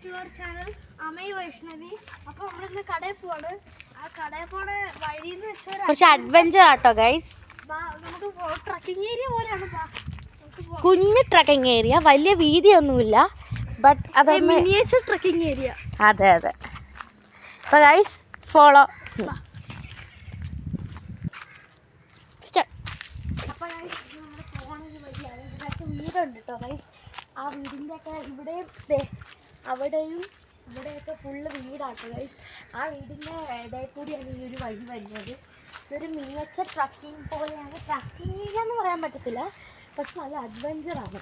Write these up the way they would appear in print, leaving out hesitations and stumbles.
Your channel Amay Vaishnavi. അപ്പോൾ നമ്മളിന്ന് കടയിൽ പോവാണ്. ആ കടയിൽ പോണ വഴിയെന്ന് വെച്ചാൽ കുറച്ച് അഡ്വഞ്ചർ ആട്ടോ ഗൈസ്. നമുക്ക് ട്രക്കിംഗ് ഏരിയ പോലെയാണ്. കുഞ്ഞു ട്രക്കിംഗ് ഏരിയ, വലിയ വീതിയൊന്നുമില്ല, ബട്ട് അത് മിനിയേച്ചർ ട്രക്കിംഗ് ഏരിയ. അതെ അതെ. അപ്പോൾ ഗൈസ് ഫോളോ. അപ്പോൾ നമ്മൾ പോണത് വഴിയാണ്. ഇവിടെയൊക്കെ വീടുണ്ട് കേട്ടോ ഗൈസ്. ആ വീടിൻ്റെ ഒക്കെ ഇവിടെയും അവിടെയും ഇവിടെയൊക്കെ ഫുള്ള് വീടാട്ടോ ഗൈസ്. ആ വീടിൻ്റെ ഇടയിൽ കൂടിയാണ് ഈ ഒരു വഴി വരുന്നത്. ഇതൊരു മിനിയേച്ചർ ട്രക്കിംഗ് പോലെയാണ്. ട്രക്കിംഗ് ഏരിയ എന്ന് പറയാൻ പറ്റത്തില്ല, പക്ഷെ നല്ല അഡ്വഞ്ചറാണ്.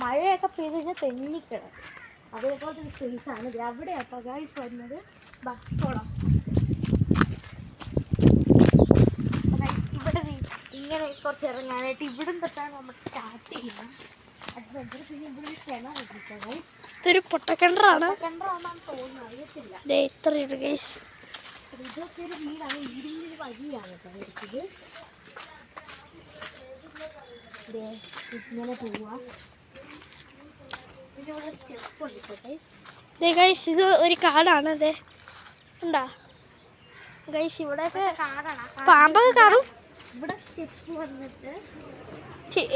മഴയൊക്കെ പെയ്ത് കഴിഞ്ഞാൽ തെന്നിക്കിടക്കും, അതേപോലത്തെ ഒരു സ്പേസാണ്. അവിടെയാണ് അപ്പോൾ ഗൈസ് വരുന്നത്. പോടാം. ഗൈസ് ഇവിടെ ഇങ്ങനെ കുറച്ച് ഇറങ്ങാനായിട്ട് ഇവിടം തൊട്ടാണ് നമുക്ക് സ്റ്റാർട്ട് ചെയ്യുന്നത് അഡ്വഞ്ചർ. പിന്നെ ഇവിടെ ഒരു കിണർ കിട്ടും ഗൈസ്. ഇതൊരു പൊട്ടക്കിണറാണ് കിണറാണെന്ന് തോന്നുന്നു, അറിയത്തില്ല. ഇത്രയുണ്ട് ഗൈസ്. ഇതൊക്കെ ഒരു വീടാണ്. വീടിൻ്റെ ഒരു വഴിയാണ് കേട്ടോ എടുത്തത്. ഇങ്ങനെ പോവാ. പിന്നെ ഇവിടെ സ്റ്റെപ്പ് ഉണ്ട് ഗൈസ്. ഇത് ഒരു കാടാണ്. അതെ ഉണ്ടാ ഗൈസ്, ഇവിടെയൊക്കെ കാടാണ്. പാമ്പൊക്കെ കാണും. ഇവിടെ സ്റ്റെപ്പ് വന്നിട്ട്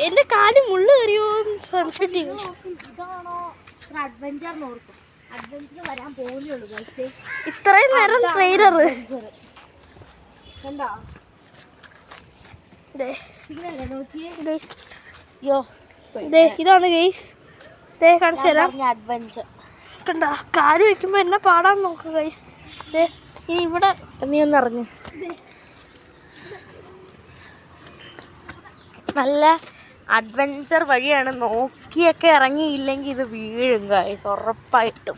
എൻ്റെ കാല് മുള്ളു കയറിയോ സംശയം. ഇതാണോ അഡ്വഞ്ചർ നോർക്കും. അഡ്വഞ്ചർ വരാൻ പോകുന്നുള്ളൂ ഗൈസ്. ഇത്രയും നേരം ട്രെയിലർ കണ്ടോ? ഇതാണ് നോക്കിയേ ഗൈസ്. കാണിച്ചു തരാം. അഡ്വഞ്ചർ കണ്ട കാല് വെക്കുമ്പോ എന്നെ പാടാൻ നോക്കുക ഗൈസ്. ഇനി ഇവിടെ നീ ഒന്ന് ഇറങ്ങ്. നല്ല അഡ്വഞ്ചർ വഴിയാണ്. നോക്കിയൊക്കെ ഇറങ്ങിയില്ലെങ്കിൽ ഇത് വീഴും ഗൈസ്, ഉറപ്പായിട്ടും.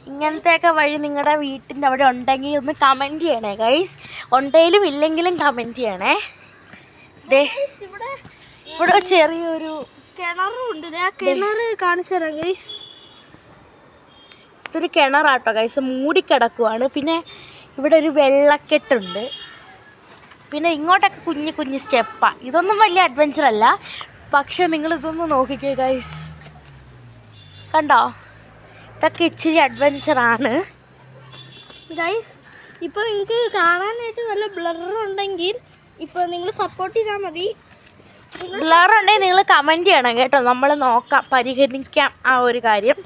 ഇങ്ങനത്തെയൊക്കെ വഴി നിങ്ങളുടെ വീട്ടിൻ്റെ അവിടെ ഉണ്ടെങ്കിൽ ഒന്ന് കമൻറ്റ് ചെയ്യണേ ഗൈസ്. ഉണ്ടെങ്കിലും ഇല്ലെങ്കിലും കമൻറ്റ് ചെയ്യണേ. ഇവിടെ ചെറിയൊരു കിണറുണ്ട്. ആ കിണർ കാണിച്ചു തരാം ഗൈസ്. ഇതൊരു കിണറാട്ടോ ഗൈസ്, മൂടിക്കിടക്കുവാണ്. പിന്നെ ഇവിടെ ഒരു വെള്ളക്കെട്ടുണ്ട്. പിന്നെ ഇങ്ങോട്ടൊക്കെ കുഞ്ഞു കുഞ്ഞു സ്റ്റെപ്പാണ്. ഇതൊന്നും വലിയ അഡ്വഞ്ചർ അല്ല, പക്ഷെ നിങ്ങളിതൊന്ന് നോക്കിക്കേ ഗൈസ്. കണ്ടോ? ഇതൊക്കെ ഇച്ചിരി അഡ്വഞ്ചറാണ് ഗൈസ്. ഇപ്പോൾ നിങ്ങൾക്ക് കാണാനായിട്ട് നല്ല ബ്ലർ ഉണ്ടെങ്കിൽ ഇപ്പോൾ നിങ്ങൾ സപ്പോർട്ട് ചെയ്താൽ മതി. ബ്ലർ ഉണ്ടെങ്കിൽ നിങ്ങൾ കമൻറ്റ് ചെയ്യണം കേട്ടോ, നമ്മൾ നോക്കാം, പരിഹരിക്കാം ആ ഒരു കാര്യം.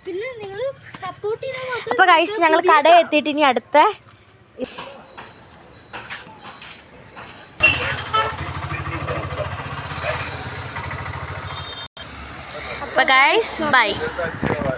പിന്നെ നിങ്ങൾ സപ്പോർട്ട് ചെയ്താൽ. അപ്പോൾ ഗൈസ് ഞങ്ങൾ കടയിൽ എത്തിയിട്ട് ഇനി അടുത്ത അപ്പോൾ ഗൈസ് ബൈ.